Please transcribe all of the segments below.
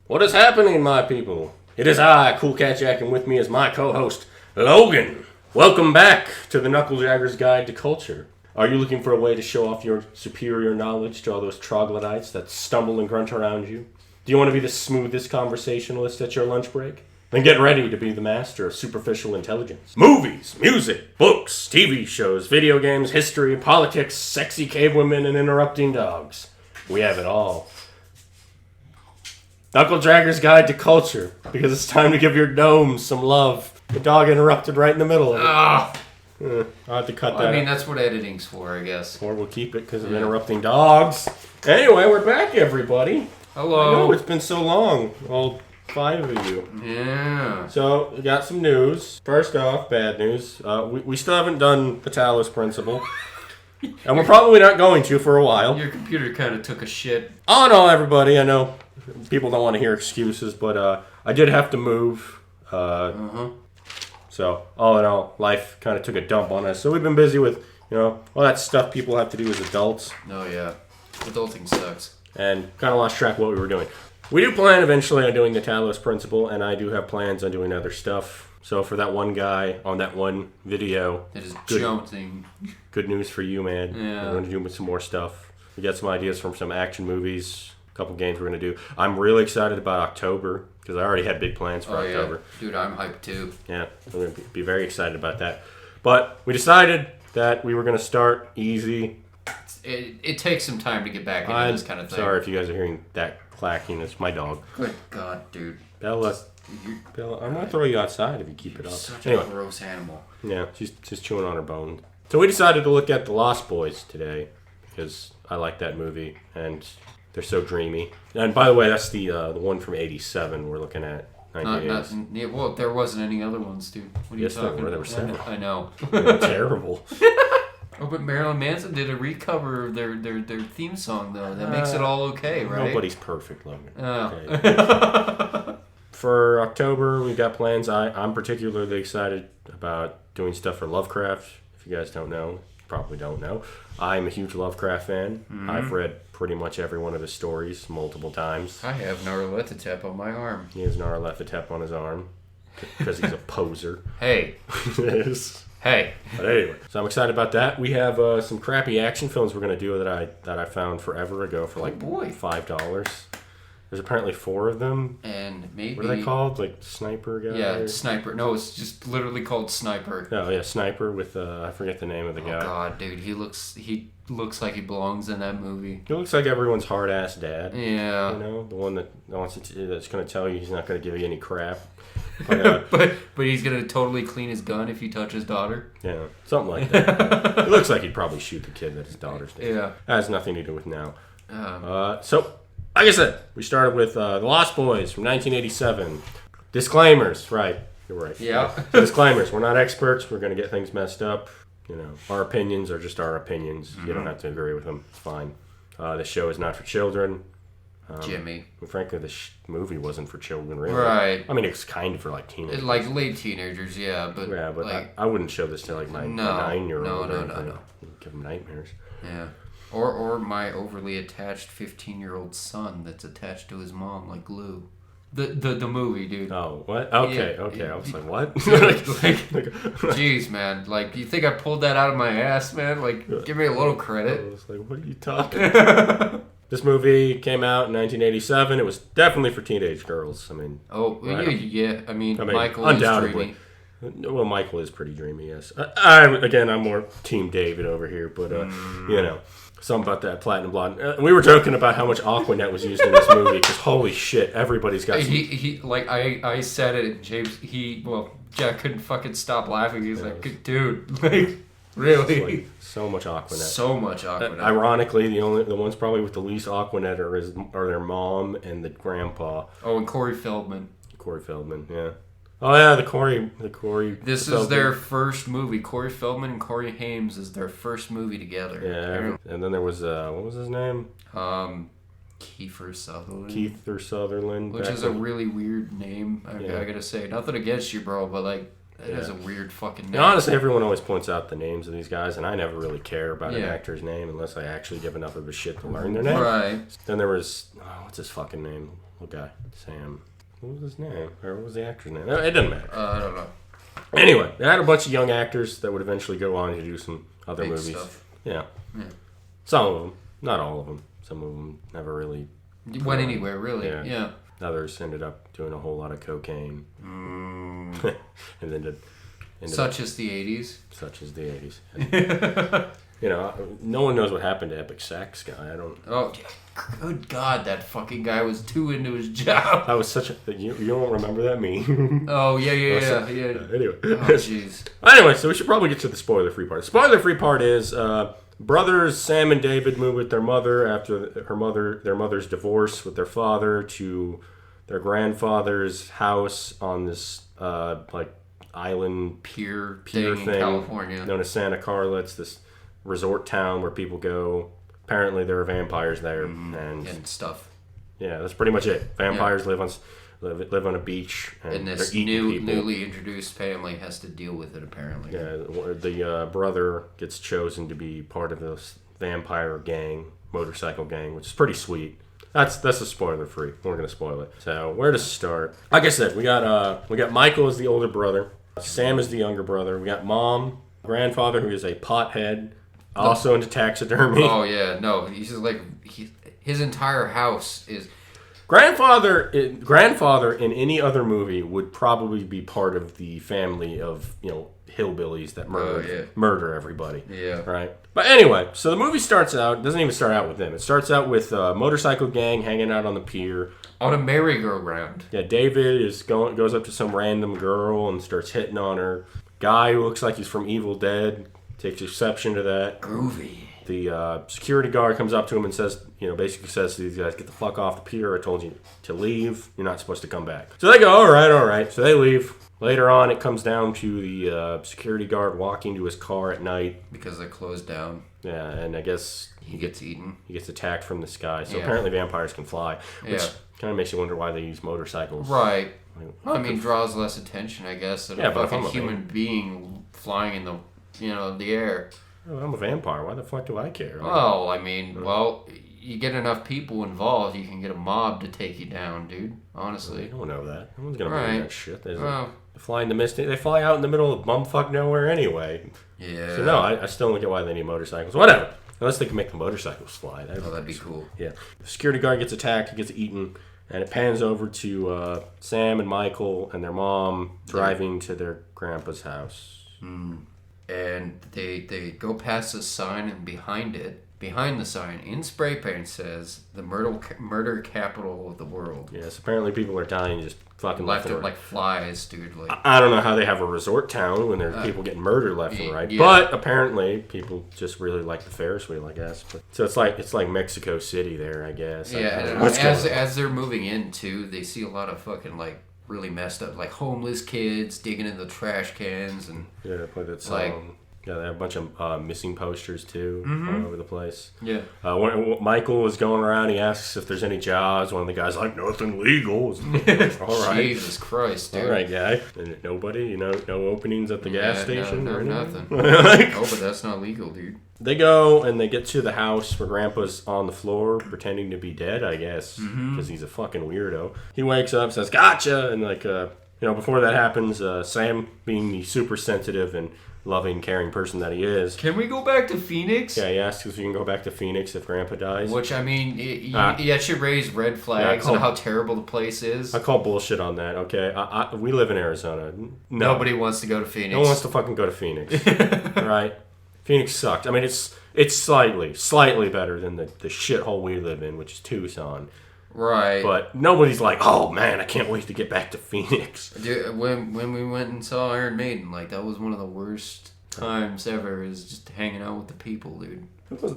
What is happening, my people? It is I, Cool Cat Jack, and with me is my co-host, Logan. Welcome back to the Knuckle Guide to Culture. Are you looking for a way to show off your superior knowledge to all those troglodytes that stumble and grunt around you? Do you want to be the smoothest conversationalist at your lunch break? Then get ready to be the master of superficial intelligence. Movies, music, books, TV shows, video games, history, politics, sexy cave women, and interrupting dogs. We have it all. Knuckle Dragger's Guide to Culture, because it's time to give your gnomes some love. The dog interrupted right in the middle of it. I'll have to cut that. I mean, that's what editing's for, I guess. Or we'll keep it because of interrupting dogs. Anyway, we're back, everybody. Hello. I know, it's been so long. All 5 of you. Yeah. So, we got some news. First off, bad news. We still haven't done the Talos Principle. And we're probably not going to for a while. Your computer kind of took a shit. Oh, no, everybody. I know people don't want to hear excuses, but I did have to move. So, all in all, life kind of took a dump on us. So we've been busy with, all that stuff people have to do as adults. Oh, yeah. Adulting sucks. And kind of lost track of what we were doing. We do plan eventually on doing the Talos Principle, and I do have plans on doing other stuff. So for that one guy on that one video, that is jumping. Good news for you, man. Yeah. We're going to do some more stuff. We got some ideas from some action movies, a couple games we're going to do. I'm really excited about October, because I already had big plans for October. Yeah. Dude, I'm hyped too. Yeah, I'm going to be very excited about that. But we decided that we were going to start easy. It takes some time to get back into this kind of thing. Sorry if you guys are hearing that clacking. It's my dog. Good God, dude. Bella, I'm going to throw you outside if you keep it up. Such a gross animal. Yeah, she's just chewing on her bone. So we decided to look at The Lost Boys today because I like that movie and they're so dreamy. And by the way, that's the one from '87 we're looking at. Well, there wasn't any other ones, dude. What are you talking about? There were several. I know. They were terrible. Oh, but Marilyn Manson did a recover of their theme song, though. That makes it all okay, right? Nobody's perfect, Logan. Oh. Okay. For October, we've got plans. I'm particularly excited about doing stuff for Lovecraft. If you guys don't know, probably don't know. I'm a huge Lovecraft fan. Mm-hmm. I've read pretty much every one of his stories multiple times. I have Nyarlathotep on my arm. He has Nyarlathotep on his arm because he's a poser. Hey. Yes. Hey. But anyway, so I'm excited about that. We have some crappy action films we're going to do that I found forever ago for like $5. There's apparently 4 of them. And maybe... What are they called? Like Sniper guy? Yeah, Sniper. No, it's just literally called Sniper. Oh, yeah, Sniper with, I forget the name of the guy. Oh, God, dude. He looks like he belongs in that movie. He looks like everyone's hard-ass dad. Yeah. The one that's going to tell you he's not going to give you any crap. But he's going to totally clean his gun if you touch his daughter? Yeah, something like that. It looks like he'd probably shoot the kid that his daughter's dead. Yeah. That has nothing to do with now. So... Like I said, we started with The Lost Boys from 1987. Disclaimers, right. You're right. Yeah. So disclaimers. We're not experts. We're going to get things messed up. Our opinions are just our opinions. Mm-hmm. You don't have to agree with them. It's fine. The show is not for children. Jimmy. Frankly, the movie wasn't for children, really. Right. I mean, it's kind of for, like, teenagers. Like, late teenagers, yeah. But like, I wouldn't show this to, like, my 9-year-old. No. Give them nightmares. Yeah. Or my overly attached 15-year-old son that's attached to his mom like glue. The movie, dude. Oh, what? Okay. I was like, what? Jeez, man. Like, you think I pulled that out of my ass, man? Like, give me a little credit. I was like, what are you talking about? This movie came out in 1987. It was definitely for teenage girls. I mean... Oh, yeah. I mean Michael undoubtedly. is dreamy. Well, Michael is pretty dreamy, yes. I'm more Team David over here, but, something about that platinum blonde. We were joking about how much Aquanet was used in this movie because holy shit, everybody's got. I said it, and James. Jack couldn't fucking stop laughing. He's like, dude, like, really? Like, so much Aquanet. So much Aquanet. Ironically, the ones probably with the least Aquanet are their mom and the grandpa. Oh, and Corey Feldman. Yeah. Oh yeah, the Corey. This is their first movie. Corey Feldman and Corey Haim is their first movie together. Yeah, and then there was what was his name? Kiefer Sutherland. Keith Sutherland, which is a really weird name. I gotta say, nothing against you, bro, but like that is a weird fucking name. And honestly, everyone always points out the names of these guys, and I never really care about an actor's name unless I actually give enough of a shit to learn their name. Right. Then there was what's his fucking name? little guy, Sam. What was his name? Or what was the actor's name? It doesn't matter. I don't know. Anyway, they had a bunch of young actors that would eventually go on to do some other Big movies. stuff. Yeah. Some of them. Not all of them. Some of them never really went anywhere, really. Yeah. Yeah. Others ended up doing a whole lot of cocaine. And then Such as the 80s. Such as the 80s. No one knows what happened to Epic Sax Guy. I don't... Oh, good God, that fucking guy was too into his job. That was such a... You don't remember that meme? Oh, yeah. Anyway. Oh, jeez. Anyway, so we should probably get to the spoiler-free part. The spoiler-free part is... brothers Sam and David move with their mother after their mother's divorce with their father to their grandfather's house on this island Pier thing in California known as Santa Carla. It's this resort town where people go. Apparently there are vampires there and stuff. Yeah, that's pretty much it. Vampires live on a beach and this newly introduced family has to deal with it, apparently. Yeah, the brother gets chosen to be part of this vampire motorcycle gang, which is pretty sweet. That's a spoiler free. We're gonna spoil it. So where to start? Like I said, we got Michael as the older brother, Sam is the younger brother. We got mom, grandfather who is a pothead, also into taxidermy. Oh yeah, no, he's just like his entire house is. Grandfather in any other movie would probably be part of the family of hillbillies that murder everybody. Yeah. Right. But anyway, so the movie starts out. Doesn't even start out with them. It starts out with a motorcycle gang hanging out on the pier on a merry-go-round. Yeah. David goes up to some random girl and starts hitting on her. Guy who looks like he's from Evil Dead takes exception to that. Groovy. The security guard comes up to him and says, basically says to these guys, get the fuck off the pier. I told you to leave. You're not supposed to come back. So they go, all right. So they leave. Later on, it comes down to the security guard walking to his car at night. Because they're closed down. Yeah, and I guess he gets eaten. He gets attacked from the sky. So apparently vampires can fly. Which kind of makes you wonder why they use motorcycles. Right. Draws less attention, I guess, than a fucking human being flying in the air. Well, I'm a vampire. Why the fuck do I care? Well, you get enough people involved, you can get a mob to take you down, dude. Honestly. I don't know that. No one's going to believe that shit. They fly in the mist. They fly out in the middle of bumfuck nowhere anyway. Yeah. So no, I still don't get why they need motorcycles. Whatever. Unless they can make the motorcycles fly. That'd be cool. Yeah. The security guard gets attacked. He gets eaten. And it pans over to Sam and Michael and their mom driving to their grandpa's house. And they go past a sign, and behind the sign, in spray paint, says the murder capital of the world. Yes, apparently people are dying just fucking left and right. Like flies, dude. Like I don't know how they have a resort town when there's people getting murdered left and right. Yeah. But apparently people just really like the Ferris wheel, I guess. So it's like Mexico City there, I guess. Yeah, as they're moving in too, they see a lot of fucking like really messed up, like homeless kids digging in the trash cans and play that song. They have a bunch of missing posters too all over the place. Yeah. When Michael is going around, he asks if there's any jobs. One of the guys like nothing legal. All right. Jesus Christ, dude. All right, guy. And nobody, no openings at the gas station or nothing. Like, but that's not legal, dude. They go and they get to the house where Grandpa's on the floor pretending to be dead, I guess, because he's a fucking weirdo. He wakes up, says, "Gotcha!" And before that happens, Sam, being the super sensitive and loving, caring person that he is. Can we go back to Phoenix? Yeah, he asks if we can go back to Phoenix if Grandpa dies. Which, that should raise red flags on how terrible the place is. I call bullshit on that, okay? We live in Arizona. No. Nobody wants to go to Phoenix. No one wants to fucking go to Phoenix. Right? Phoenix sucked. I mean, it's slightly better than the shithole we live in, which is Tucson. Right. But nobody's like, oh man, I can't wait to get back to Phoenix. Dude, when we went and saw Iron Maiden, that was one of the worst times ever, is just hanging out with the people, dude.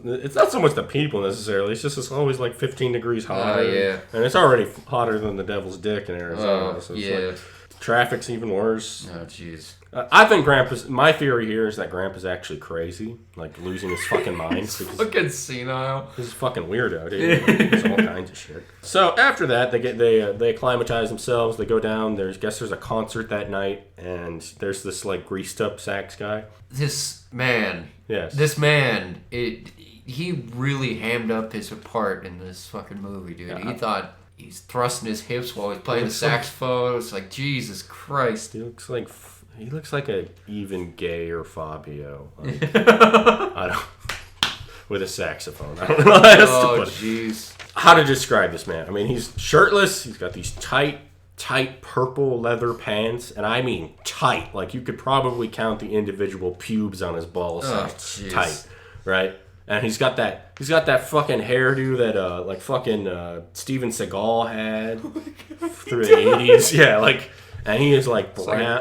It's not so much the people necessarily, it's always 15 degrees hotter. Yeah. And it's already hotter than the devil's dick in Arizona. So it's traffic's even worse. Oh, jeez. I think my theory here is that Grandpa's actually crazy, losing his fucking mind. He's fucking senile. He's a fucking weirdo, dude. He's all kinds of shit. So after that, they acclimatize themselves. They go down. There's a concert that night, and there's this greased up sax guy. This man. Yes. This man. He really hammed up his part in this fucking movie, dude. Yeah, he thought he's thrusting his hips while he's playing the saxophone. It's like, Jesus Christ. He looks like a even gayer Fabio. Like, I don't, with a saxophone. I don't know how else to put it. Jeez. How to describe this man? I mean, he's shirtless. He's got these tight purple leather pants, and I mean tight. Like, you could probably count the individual pubes on his balls. Tight, right? And he's got that fucking hairdo that like fucking Steven Seagal had through the 80s. Yeah, like, and he is like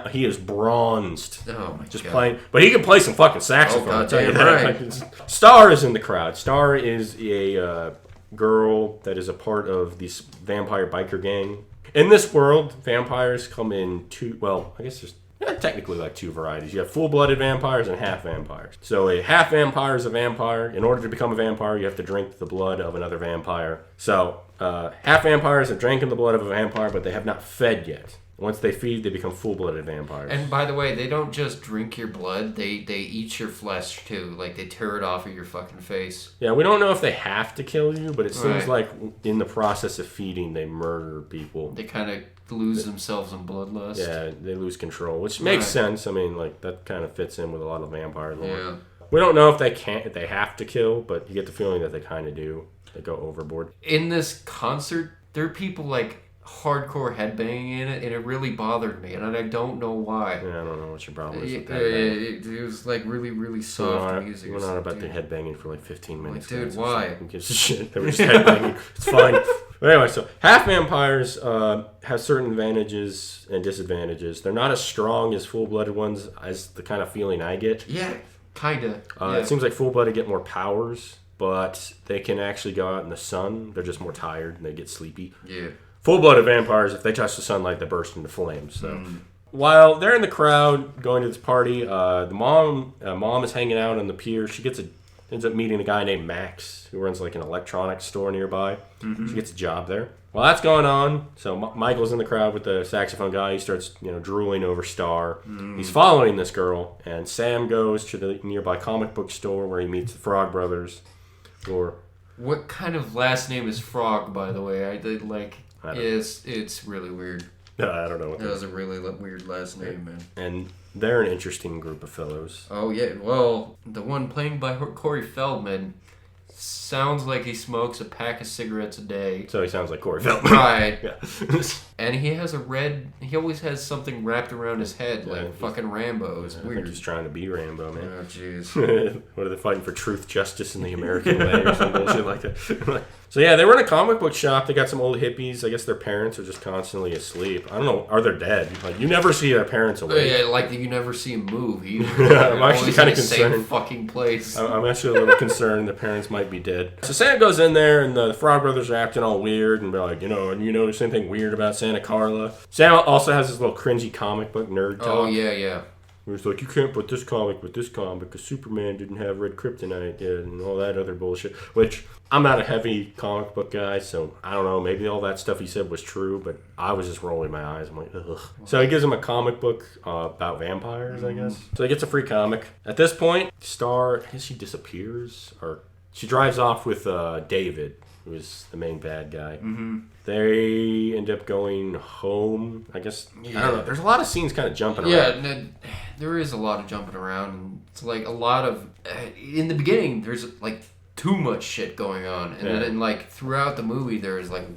he is bronzed. Oh my just God. playing, but he can play some fucking saxophone. Oh, I'll tell you right. that. Star is in the crowd. Star is a girl that is a part of this vampire biker gang. In this world, vampires come in I guess there's technically like two varieties. You have full-blooded vampires and half vampires. So a half vampire is a vampire. In order to become a vampire, you have to drink the blood of another vampire. So half vampires have drank the blood of a vampire, but they have not fed yet. Once they feed, they become full-blooded vampires. And by the way, they don't just drink your blood, they eat your flesh too. Like, they tear it off of your fucking face. Yeah, we don't know if they have to kill you, but it seems like in the process of feeding, they murder people. They kind of lose themselves in bloodlust. Yeah, they lose control, which makes sense. I mean, like, that kind of fits in with a lot of vampire lore. Yeah. We don't know if they have to kill, but you get the feeling that they kind of do. They go overboard. In this concert, there are people like hardcore headbanging in it, and it really bothered me, and I don't know why. Yeah, I don't know what your problem is with that. It was like really, really soft music. We're not about the headbanging for like 15 minutes. Like, dude, why? Who gives a shit? They were just headbanging. It's fine. But anyway, so half vampires have certain advantages and disadvantages. They're not as strong as full-blooded ones, as the kind of feeling I get. Yeah, kind of. It seems like full-blooded get more powers, but they can actually go out in the sun. They're just more tired and they get sleepy. Yeah. Full-blooded vampires, if they touch the sunlight, they burst into flames. So, while they're in the crowd going to this party, the mom is hanging out on the pier. She ends up meeting a guy named Max who runs like an electronics store nearby. Mm-hmm. She gets a job there. While that's going on, so Michael's in the crowd with the saxophone guy. He starts, drooling over Star. He's following this girl, and Sam goes to the nearby comic book store where he meets the Frog Brothers. What kind of last name is Frog, by the way? It's really weird. No, I don't know. That was a really weird last name, man. And they're an interesting group of fellows. Oh, yeah. Well, the one playing by Corey Feldman sounds like he smokes a pack of cigarettes a day. So he sounds like Corey Feldman. Right. Yeah. And he always has something wrapped around his head, like fucking Rambo. It's weird. I think he's trying to be Rambo, man. Oh, jeez. What are they fighting for? Truth, justice, and the American way or some bullshit like that. So yeah, they were in a comic book shop. They got some old hippies. I guess their parents are just constantly asleep. I don't know. Are they dead? Like, you never see their parents awake. Yeah, like you never see them move either. I'm actually kind of concerned. Same fucking place. I'm actually a little concerned the parents might be dead. So Sam goes in there, and the Frog Brothers are acting all weird, and they're like, and you notice anything weird about Santa Carla? Sam also has this little cringy comic book nerd talk. Oh, yeah. Where it's like, you can't put this comic with this comic because Superman didn't have red kryptonite yet and all that other bullshit. Which, I'm not a heavy comic book guy, so I don't know. Maybe all that stuff he said was true, but I was just rolling my eyes. I'm like, ugh. So he gives him a comic book about vampires, I guess. So he gets a free comic. At this point, Star, I guess she disappears, or she drives off with David, who is the main bad guy. Mm-hmm. They end up going home, I guess. Yeah. I don't know. There's a lot of scenes kind of jumping around. Yeah, there is a lot of jumping around. And it's like a lot of... in the beginning, there's like too much shit going on. And then like throughout the movie, there's like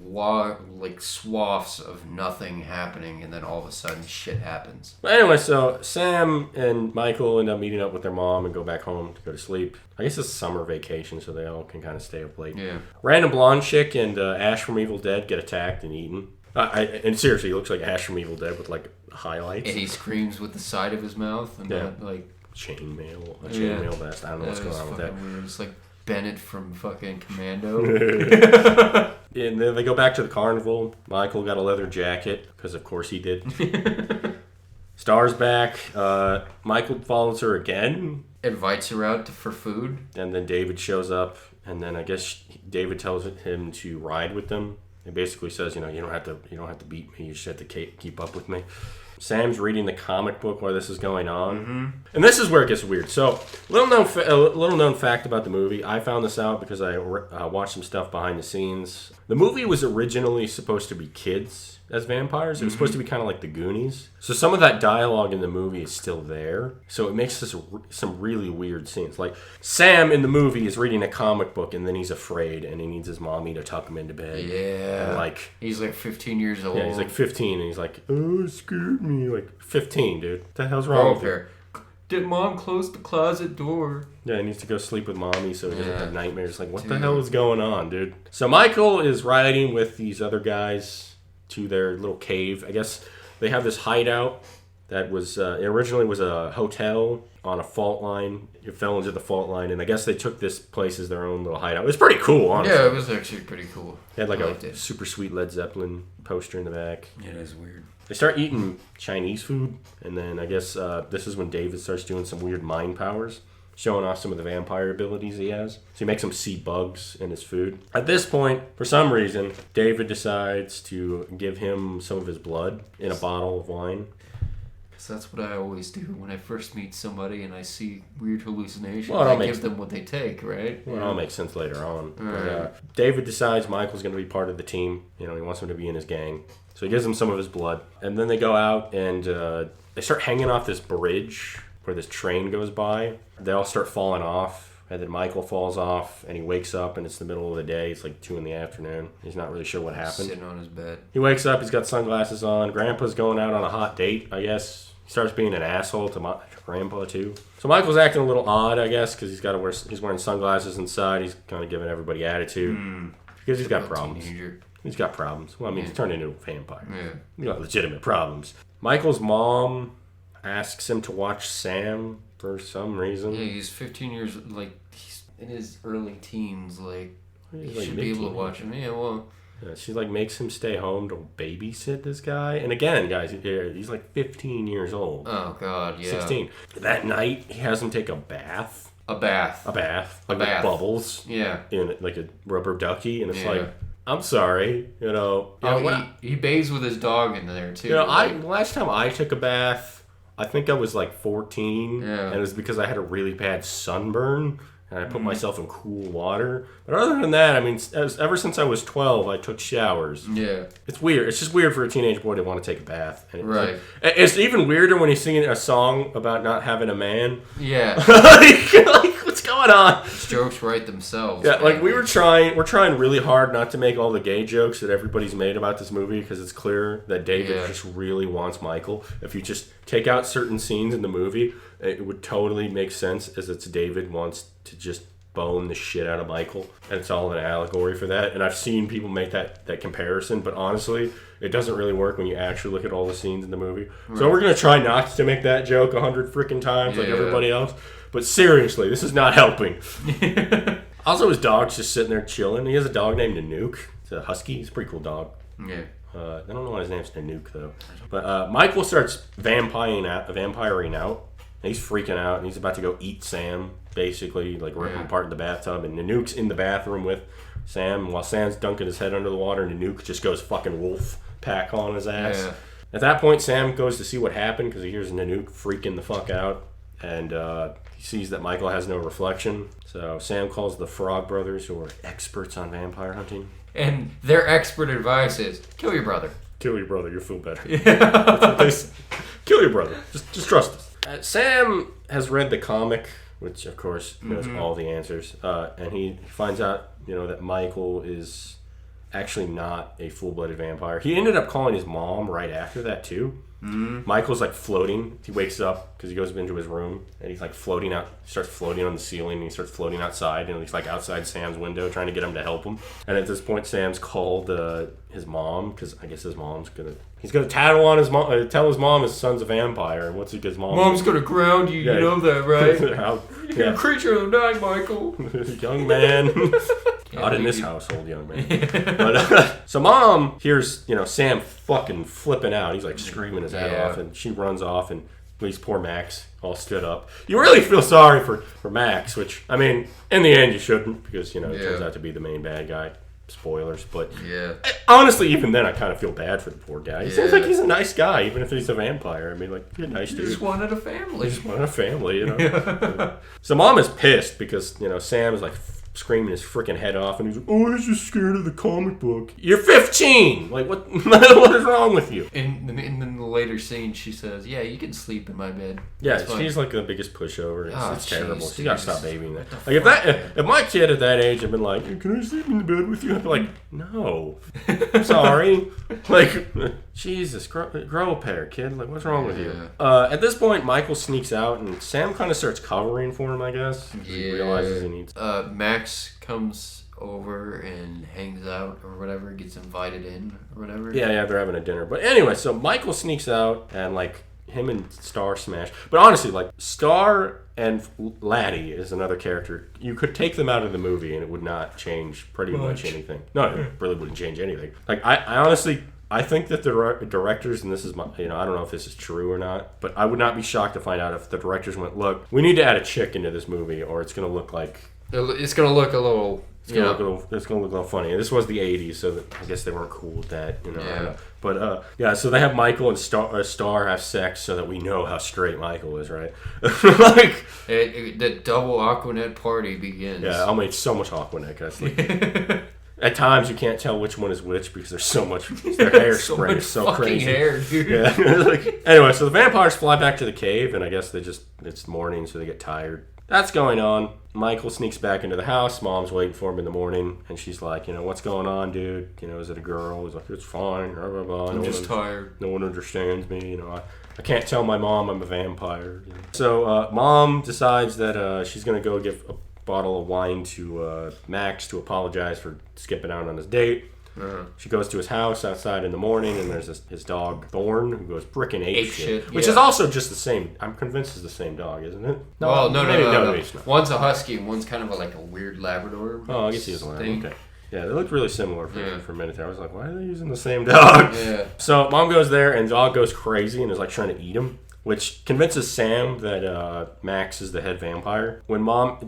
swaths of nothing happening. And then all of a sudden, shit happens. But anyway, so Sam and Michael end up meeting up with their mom and go back home to go to sleep. I guess it's summer vacation, so they all can kind of stay up late. Yeah. Random blonde chick and Ash from Evil Dead get attacked and eaten. And seriously, he looks like Ash from Evil Dead with like highlights. And he screams with the side of his mouth. And like chainmail vest. I don't know what's going on with that. Weird. It's like Bennett from fucking Commando. And then they go back to the carnival. Michael got a leather jacket, because of course he did. Star's back. Michael follows her again. Invites her out for food. And then David shows up. And then I guess David tells him to ride with them. He basically says, you don't have to beat me. You just have to keep up with me. Sam's reading the comic book while this is going on. And this is where it gets weird. So, little known fact about the movie. I found this out because I watched some stuff behind the scenes. The movie was originally supposed to be kids as vampires. It was supposed to be kind of like the Goonies. So some of that dialogue in the movie is still there. So it makes this some really weird scenes. Like Sam in the movie is reading a comic book and then he's afraid and he needs his mommy to tuck him into bed. Yeah. And like he's like 15 years old. Yeah, he's like 15 and he's like, oh, it scared me. Like 15, dude. What the hell's wrong with you? Did mom close the closet door? Yeah, he needs to go sleep with mommy so he doesn't have nightmares. Like, what the hell is going on, dude? So Michael is riding with these other guys to their little cave. I guess they have this hideout that was it originally was a hotel on a fault line. It fell into the fault line, and I guess they took this place as their own little hideout. It was pretty cool, honestly. Yeah, it was actually pretty cool. They had like a super sweet Led Zeppelin poster in the back. Yeah, it is weird. They start eating Chinese food, and then I guess this is when David starts doing some weird mind powers, showing off some of the vampire abilities he has. So he makes him see bugs in his food. At this point, for some reason, David decides to give him some of his blood in a bottle of wine. Because that's what I always do when I first meet somebody and I see weird hallucinations. Well, I give them what they take, right? Well, it'll make sense later on. But, David decides Michael's going to be part of the team. You know, he wants him to be in his gang. So he gives him some of his blood. And then they go out and they start hanging off this bridge where this train goes by. They all start falling off. And then Michael falls off and he wakes up and it's the middle of the day. It's like 2 p.m. He's not really sure what happened. Sitting on his bed. He wakes up. He's got sunglasses on. Grandpa's going out on a hot date, I guess. He starts being an asshole to Grandpa, too. So Michael's acting a little odd, I guess, because he's wearing sunglasses inside. He's kind of giving everybody attitude. Because he's got problems. Teenager. He's got problems. Well, I mean, he's turned into a vampire. Yeah. He's got legitimate problems. Michael's mom asks him to watch Sam for some reason. Yeah, he's 15 years, like, he's in his early teens, like, he like should be able to watch him. Yeah, well. Yeah, she, like, makes him stay home to babysit this guy. And again, guys, he's like 15 years old. Oh, God, yeah. 16. That night, he has him take a bath. A bath. Like with bubbles. Yeah. In, like, a rubber ducky. And it's like, I'm sorry, you know. He bathes with his dog in there, too. You know, last time I took a bath, I think I was like 14. Yeah. And it was because I had a really bad sunburn. And I put myself in cool water. But other than that, I mean, ever since I was 12, I took showers. Yeah. It's weird. It's just weird for a teenage boy to want to take a bath. And right. It's even weirder when he's singing a song about not having a man. Yeah. like, what's going on? These jokes write themselves. Yeah, like we're trying really hard not to make all the gay jokes that everybody's made about this movie because it's clear that David just really wants Michael. If you just take out certain scenes in the movie, it would totally make sense as it's David wants to just bone the shit out of Michael, and it's all an allegory for that. And I've seen people make that comparison, but honestly, it doesn't really work when you actually look at all the scenes in the movie. Right. So we're gonna try not to make that joke 100 freaking times like everybody else. But seriously, this is not helping. Also, his dog's just sitting there chilling. He has a dog named Nanook. It's a husky. He's a pretty cool dog. Yeah. I don't know why his name's Nanook though. But Michael starts vampiring out. He's freaking out, and he's about to go eat Sam, basically, like rip him apart in the bathtub. And Nanook's in the bathroom with Sam. While Sam's dunking his head under the water, Nanook just goes fucking wolf pack on his ass. Yeah. At that point, Sam goes to see what happened because he hears Nanook freaking the fuck out. And he sees that Michael has no reflection. So Sam calls the Frog Brothers, who are experts on vampire hunting. And their expert advice is, kill your brother. Kill your brother, you'll feel better. That's what they say. Kill your brother. Just trust us. Sam has read the comic, which of course knows all the answers, and he finds out, that Michael is actually not a full-blooded vampire. He ended up calling his mom right after that too. Michael's like floating. He wakes up because he goes into his room and he's like floating out. He starts floating on the ceiling and he starts floating outside, and he's like outside Sam's window trying to get him to help him. And at this point, Sam's called his mom because I guess his mom's he's gonna tattle on his mom, tell his mom his son's a vampire. And what's his mom? Mom's gonna ground you. You know that, right? You're a creature of the night, Michael. Young man. Not in this household, young man. But so mom hears, Sam fucking flipping out. He's like screaming his head off, and she runs off and leaves poor Max all stood up. You really feel sorry for Max, which, I mean, in the end you shouldn't because, it turns out to be the main bad guy. spoilers, but yeah. honestly, even then, I kind of feel bad for the poor guy. He seems Yeah. like he's a nice guy, even if he's a vampire. I mean, like, you're a nice He dude. just wanted a family. He just wanted a family, you know. So mom is pissed because, you know, Sam is like screaming his freaking head off, and he's like, "Oh, I was just scared of the comic book." You're 15. Like, what? What is wrong with you? And in the later scene, she says, "Yeah, you can sleep in my bed." Yeah, That's fine." she's like the biggest pushover. It's terrible. jeez, She gotta dude. stop babying that. What the Like fuck, if my kid at that age had been like, "Can I sleep in the bed with you?" I'd be like, "No, sorry." Like, Jesus, grow a pair, kid. Like, what's wrong with you? At this point, Michael sneaks out, and Sam kind of starts covering for him. I guess he realizes he needs. Max comes over and hangs out or whatever, gets invited in or whatever. Yeah, they're having a dinner. But anyway, so Michael sneaks out, and like him and Star smash. But honestly, like Star and Laddie is another character. You could take them out of the movie, and it would not change pretty much anything. No, it really wouldn't change anything. Like I honestly. I think that the directors, and this is my, you know, I don't know if this is true or not, but I would not be shocked to find out if the directors went, look, we need to add a chick into this movie, or it's going to look like It's gonna look a little. it's going to look a little funny. And this was the '80s, so I guess they weren't cool with that, you know. I don't know. But yeah, so they have Michael and Star have sex, so that we know how straight Michael is, right? Like the double Aquanet party begins. yeah, I'll make so much Aquanet, guys. Like, at times you can't tell which one is which because there's so much. Their hairspray is so fucking crazy. hair, dude. Yeah. Like, anyway, so the vampires fly back to the cave, and I guess it's morning, so they get tired. That's going on. Michael sneaks back into the house. Mom's waiting for him in the morning, and she's like, you know, what's going on, dude? You know, is it a girl? He's like, it's fine. Blah, blah, blah. I'm just tired. No one understands me. You know, I can't tell my mom I'm a vampire. You know? So mom decides that she's going to go give a bottle of wine to Max to apologize for skipping out on his date. She goes to his house outside in the morning, and there's his dog Thorn, who goes frickin' ape shit, which is also just the same. I'm convinced it's the same dog, isn't it? No, no. It's not. One's a husky, and one's kind of like a weird Labrador. Oh, I guess he is a lab. thing. Okay. Yeah, they looked really similar for a minute there. I was like, why are they using the same dog? Yeah. So mom goes there, and dog goes crazy and is like trying to eat him, which convinces Sam that Max is the head vampire. When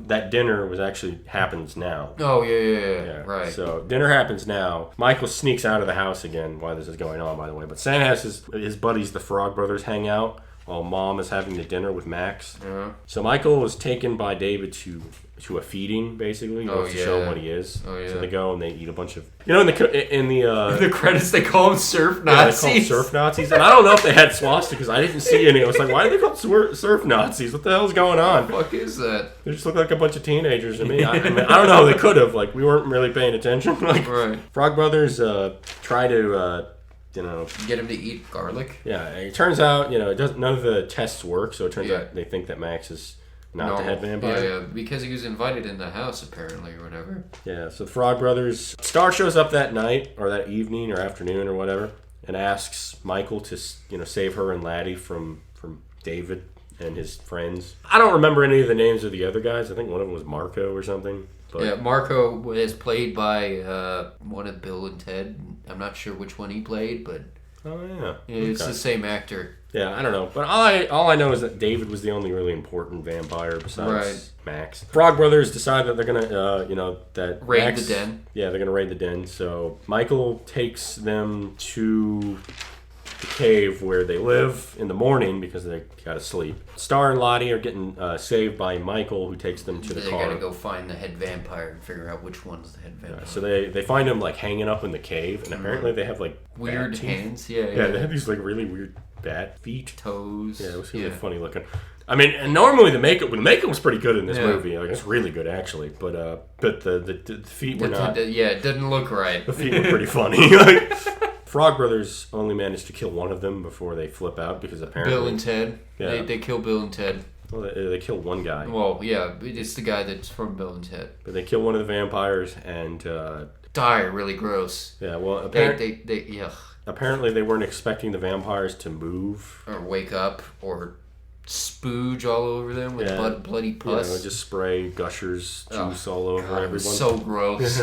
that dinner actually happens now. Oh, yeah, right. So dinner happens now. Michael sneaks out of the house again while this is going on, by the way. But Sam has his buddies, the Frog Brothers, hang out while mom is having the dinner with Max. So Michael is taken by David to a feeding, basically. He wants to show him what he is. Oh, yeah. So they go and they eat a bunch of... You know, in the credits, they call them surf Nazis. they call them surf Nazis. And I don't know if they had swastikas. I didn't see any. I was like, why are they called surf Nazis? What the hell's going on? What the fuck is that? They just look like a bunch of teenagers to me. I mean, I don't know. They could have. Like, we weren't really paying attention. Like, Right. Frog Brothers try to... you know, Get him to eat garlic. yeah. It turns out, you know, none of the tests work. So it turns out they think that Max is not the head vampire. Yeah, because he was invited in the house apparently or whatever. Yeah. So the Frog Brothers. Star shows up that night or that evening or afternoon or whatever, and asks Michael to save her and Laddie from David and his friends. I don't remember any of the names of the other guys. I think one of them was Marco or something. But yeah, Marco is played by one of Bill and Ted. I'm not sure which one he played, but oh yeah, it's the same actor. Yeah, I don't know, but all I know is that David was the only really important vampire besides Max. Frog Brothers decide that they're gonna, that raid Max, the den. Yeah, they're gonna raid the den. So Michael takes them to the cave where they live in the morning because they gotta sleep. Star and Lottie are getting saved by Michael, who takes them to the car. They gotta go find the head vampire and figure out which one's the head vampire. So they find him like hanging up in the cave, and apparently they have like weird bat hands. teeth. Yeah, they have these like really weird bat feet, toes. Yeah, it was really funny looking. I mean, and normally the makeup was pretty good in this movie. Like, it's really good actually, but the feet were not. It didn't look right. The feet were pretty funny. Like, Frog Brothers only managed to kill one of them before they flip out because apparently Bill and Ted. Yeah. They kill Bill and Ted. Well, they kill one guy. Well, yeah, it's the guy that's from Bill and Ted. But they kill one of the vampires and die really gross. Yeah, well, Apparently they weren't expecting the vampires to move or wake up or spooge all over them with bloody pus. Yeah, just spray Gushers juice all over everyone. It was so gross.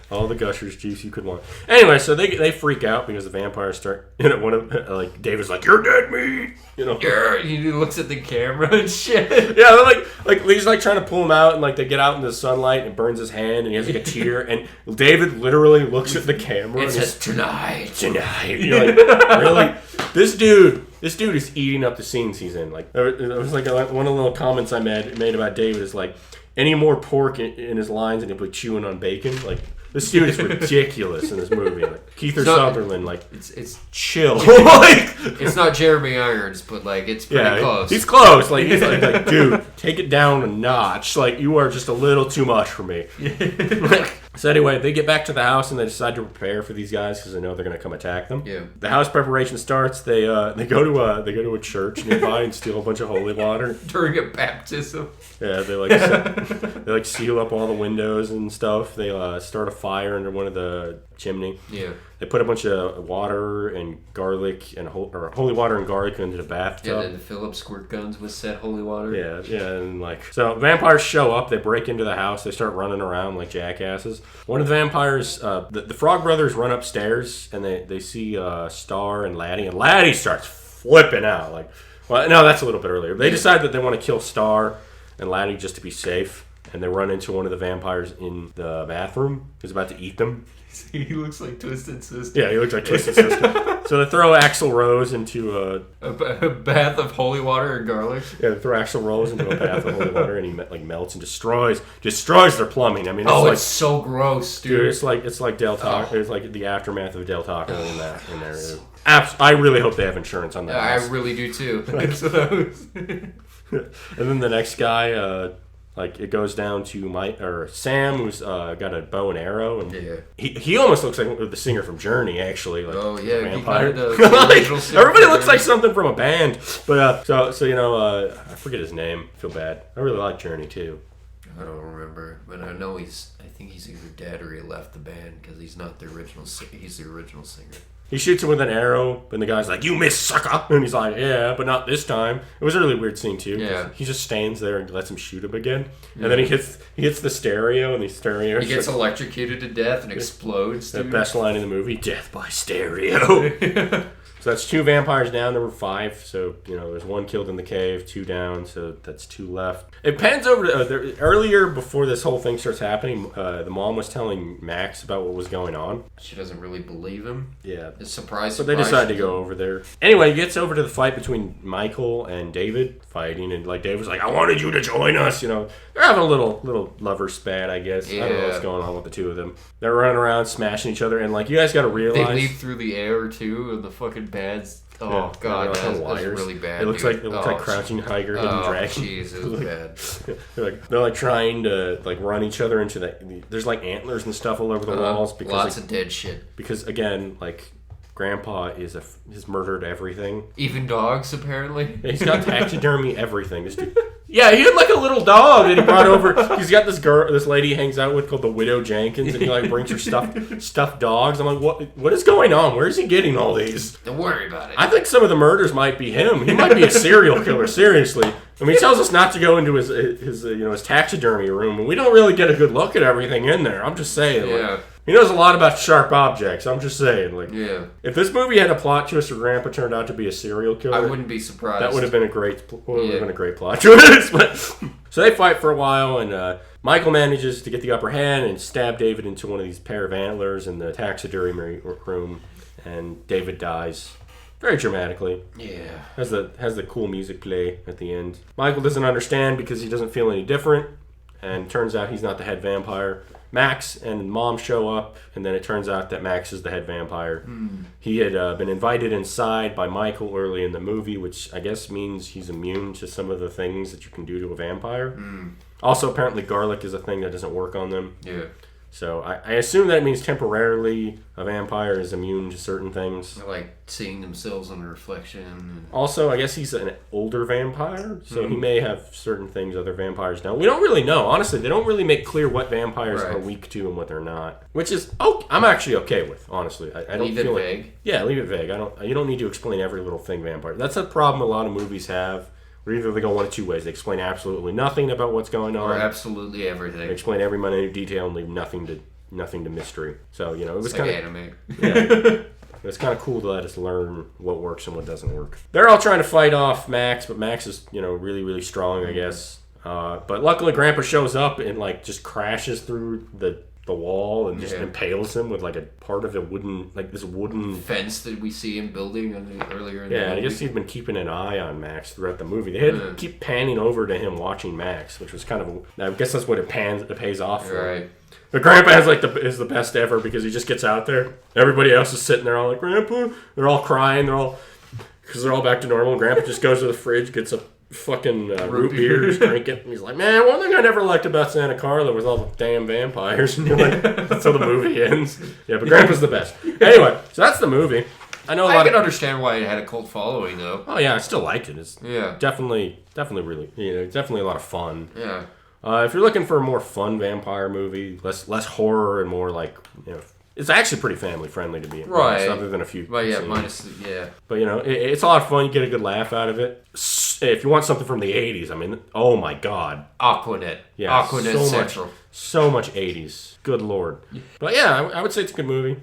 All the Gushers juice you could want. Anyway, so they freak out because the vampires start. One of like David's like, "You're dead meat." Yeah, he looks at the camera and shit. Yeah, they're like he's like trying to pull him out, and like they get out in the sunlight and it burns his hand, and he has like a tear, and David literally looks at the camera and and says, "Tonight." You're like, really? This dude is eating up the scenes he's in. Like there was like one of the little comments I made about David is like, any more pork in his lines and he'll be chewing on bacon. Like, this dude is ridiculous in this movie. Like Kiefer Sutherland, like it's chill. Like, it's not Jeremy Irons, but like it's pretty close. He's close. Like he's like, dude, take it down a notch. Like, you are just a little too much for me. So anyway, they get back to the house and they decide to prepare for these guys because they know they're going to come attack them. Yeah. The house preparation starts. They go to a church nearby and steal a bunch of holy water during a baptism. Yeah, they seal up all the windows and stuff. They start a fire under one of the chimney. Yeah. They put a bunch of water and garlic and holy water and garlic into the bathtub. Yeah, then the Phillips squirt guns with said holy water. Yeah, and so vampires show up. They break into the house. They start running around like jackasses. One of the vampires, the Frog Brothers, run upstairs and they see Star and Laddie, and Laddie starts flipping out. Like, well, no, that's a little bit earlier. They decide that they want to kill Star and Laddie just to be safe, and they run into one of the vampires in the bathroom who's about to eat them. He looks like Twisted Sister. Yeah, he looks like Twisted Sister. So they throw Axl Rose into a bath of holy water and garlic. Yeah, they throw Axl Rose into a bath of holy water, and he melts and destroys their plumbing. I mean, it's so gross, dude. It's like Del Taco. It's like the aftermath of Del Taco in there. I really hope they have insurance on that. I really do too. And then the next guy, it goes down to Sam, who's got a bow and arrow, and he almost looks like the singer from Journey, actually. Like, oh yeah, vampire. Everybody looks like something from a band. But I forget his name. I feel bad. I really like Journey too. I don't remember, but I know I think he's either dead or he left the band because he's not the original. He's the original singer. He shoots him with an arrow, and the guy's like, "You missed, sucker!" And he's like, "Yeah, but not this time." It was a really weird scene too. Yeah. He just stands there and lets him shoot him again, and then he hits the stereo, and the stereo. He gets electrocuted to death and explodes. The best line in the movie: "Death by stereo." So that's 2 vampires down. There were 5. So, there's 1 killed in the cave, 2 down. So that's 2 left. It pans over to earlier, before this whole thing starts happening. The mom was telling Max about what was going on. She doesn't really believe him. Yeah. It's surprise. But they decide to go over there. Anyway, he gets over to the fight between Michael and David fighting, and David's like, "I wanted you to join us." They're having a little lover spat, I guess. Yeah. I don't know what's going on with the 2 of them. They're running around smashing each other, and you guys got to realize they leap through the air too, and the fucking bads. Oh god, that's really bad. It looks like Crouching Tiger, Hidden Dragon. Jeez, it was bad. They're trying to run each other into there's antlers and stuff all over the walls because lots of dead shit. Because again, Grandpa has murdered everything. Even dogs, apparently. Yeah, he's got taxidermy everything. This dude. Yeah, he had a little dog that he brought over. He's got this lady he hangs out with called the Widow Jenkins, and he brings her stuffed dogs. I'm like, what is going on? Where is he getting all these? Don't worry about it. I think some of the murders might be him. He might be a serial killer. Seriously. I mean, he tells us not to go into his taxidermy room, and we don't really get a good look at everything in there. I'm just saying. Yeah. He knows a lot about sharp objects. I'm just saying, yeah. If this movie had a plot twist where Grandpa turned out to be a serial killer, I wouldn't be surprised. That would have been a great plot twist. So they fight for a while, and Michael manages to get the upper hand and stab David into one of these pair of antlers in the taxidermy room, and David dies. Very dramatically. Yeah. Has the cool music play at the end. Michael doesn't understand because he doesn't feel any different, and turns out he's not the head vampire. Max and Mom show up, and then it turns out that Max is the head vampire. He had been invited inside by Michael early in the movie, which I guess means he's immune to some of the things that you can do to a vampire. Also, apparently garlic is a thing that doesn't work on them. Yeah. So I assume that means temporarily a vampire is immune to certain things. Like seeing themselves on a reflection. Also, I guess he's an older vampire, so he may have certain things other vampires don't. We don't really know. Honestly, they don't really make clear what vampires are weak to and what they're not. Which is, I'm actually okay with, honestly. I don't feel vague. Yeah, leave it vague. You don't need to explain every little thing vampire. That's a problem a lot of movies have. either they go one of two ways. They explain absolutely nothing about what's going on, or absolutely everything. They explain every minute detail and leave nothing to mystery. So it was kind of anime. Yeah. It's kind of cool to let us learn what works and what doesn't work. They're all trying to fight off Max, but Max is really, really strong, I guess. But luckily, Grandpa shows up and just crashes through the wall and just impales him with a part of a wooden fence that we see him building earlier in the movie. I guess he'd been keeping an eye on Max throughout the movie. They had to keep panning over to him watching Max, which was I guess that's what it pays off for. Right. But Grandpa is the best ever because he just gets out there. Everybody else is sitting there all like, Grandpa. They're all crying. Because they're all back to normal. Grandpa just goes to the fridge, gets a fucking root beer, just drink it. And he's like, man, one thing I never liked about Santa Carla was all the damn vampires. And you're like, that's how the movie ends. Yeah, but Grandpa's the best. Anyway, so that's the movie. I can understand why it had a cult following, though. Oh yeah, I still liked it. It's definitely really, definitely a lot of fun. Yeah. If you're looking for a more fun vampire movie, less horror and more it's actually pretty family friendly to be honest, other than a few. But it's a lot of fun. You get a good laugh out of it. If you want something from the '80s, I mean, oh my god, Aquanet. Yeah, Aquanet Central. So much '80s. Good lord. But yeah, I would say it's a good movie.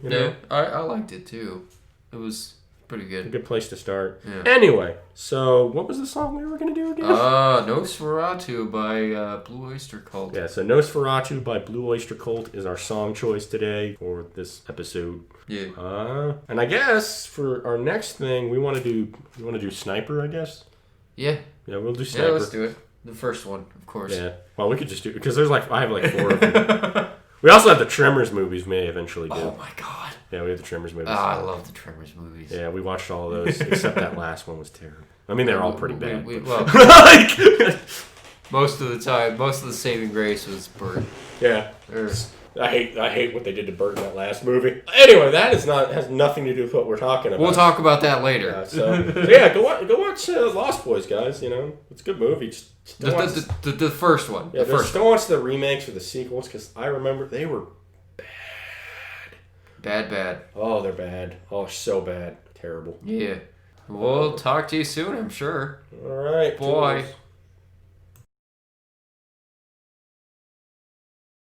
I liked it too. It was pretty good. A good place to start. Yeah. Anyway, so what was the song we were going to do again? Nosferatu by Blue Oyster Cult. Yeah, so Nosferatu by Blue Oyster Cult is our song choice today for this episode. Yeah. And I guess for our next thing, we want to do Sniper, I guess? Yeah. Yeah, we'll do Sniper. Yeah, let's do it. The first one, of course. Yeah. Well, we could just do it, because I have 4 of them. We also have the Tremors movies may eventually do. Oh my god. Yeah, we have the Tremors movies. I love the Tremors movies. Yeah, we watched all of those, except that last one was terrible. I mean, they're all pretty bad. Most of the time, most of the saving grace was Bert. Yeah. I hate what they did to Bert in that last movie. Anyway, that has nothing to do with what we're talking about. We'll talk about that later. So yeah, go watch Lost Boys, guys. It's a good movie. The first one. Yeah, don't watch the remakes or the sequels because I remember they were bad. Bad. Oh, they're bad. Oh, so bad. Terrible. Yeah. We'll talk to you soon, I'm sure. All right. Boy. Tools.